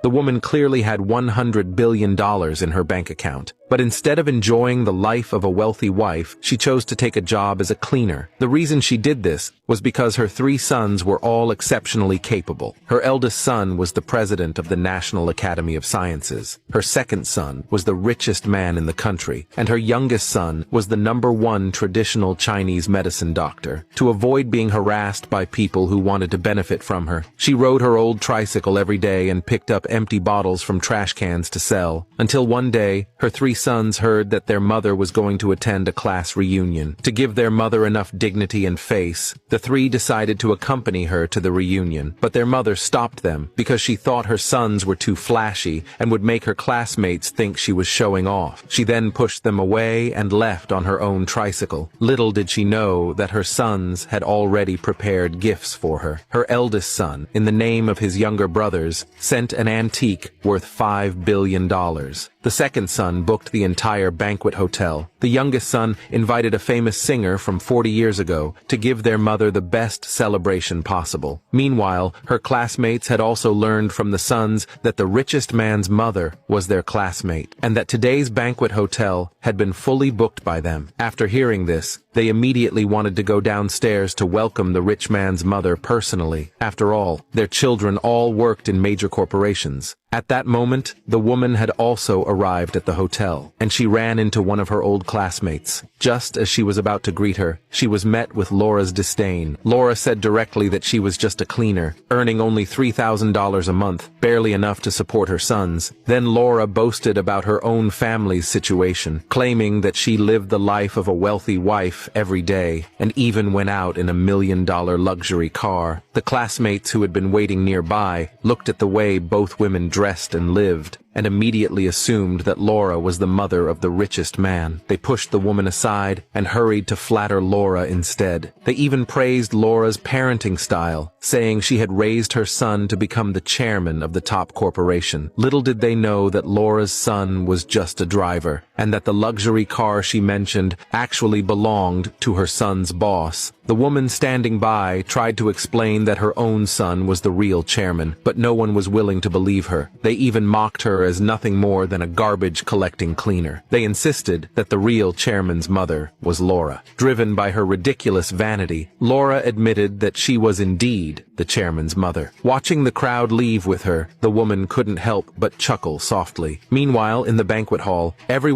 The woman clearly had $100 billion in her bank account. But instead of enjoying the life of a wealthy wife, she chose to take a job as a cleaner. The reason she did this was because her 3 sons were all exceptionally capable. Her eldest son was the president of the National Academy of Sciences. Her second son was the richest man in the country. And her youngest son was the #1 traditional Chinese medicine doctor. To avoid being harassed by people who wanted to benefit from her, she rode her old tricycle every day and picked up empty bottles from trash cans to sell. Until one day, her 3 sons heard that their mother was going to attend a class reunion. To give their mother enough dignity and face, the 3 decided to accompany her to the reunion. But their mother stopped them because she thought her sons were too flashy and would make her classmates think she was showing off. She then pushed them away and left on her own tricycle. Little did she know that her sons had already prepared gifts for her. Her eldest son, in the name of his younger brothers, sent an antique worth $5 billion. The second son booked the entire banquet hotel. The youngest son invited a famous singer from 40 years ago to give their mother the best celebration possible. Meanwhile, her classmates had also learned from the sons that the richest man's mother was their classmate, and that today's banquet hotel had been fully booked by them. After hearing this, they immediately wanted to go downstairs to welcome the rich man's mother personally. After all, their children all worked in major corporations. At that moment, the woman had also arrived at the hotel, and she ran into one of her old classmates. Just as she was about to greet her, she was met with Laura's disdain. Laura said directly that she was just a cleaner, earning only $3,000 a month, barely enough to support her sons. Then Laura boasted about her own family's situation, claiming that she lived the life of a wealthy wife every day, and even went out in a $1 million luxury car. The classmates who had been waiting nearby looked at the way both women dressed and lived, and immediately assumed that Laura was the mother of the richest man. They pushed the woman aside and hurried to flatter Laura instead. They even praised Laura's parenting style, saying she had raised her son to become the chairman of the top corporation. Little did they know that Laura's son was just a driver, and that the luxury car she mentioned actually belonged to her son's boss. The woman standing by tried to explain that her own son was the real chairman, but no one was willing to believe her. They even mocked her as nothing more than a garbage-collecting cleaner. They insisted that the real chairman's mother was Laura. Driven by her ridiculous vanity, Laura admitted that she was indeed the chairman's mother. Watching the crowd leave with her, the woman couldn't help but chuckle softly. Meanwhile, in the banquet hall, everyone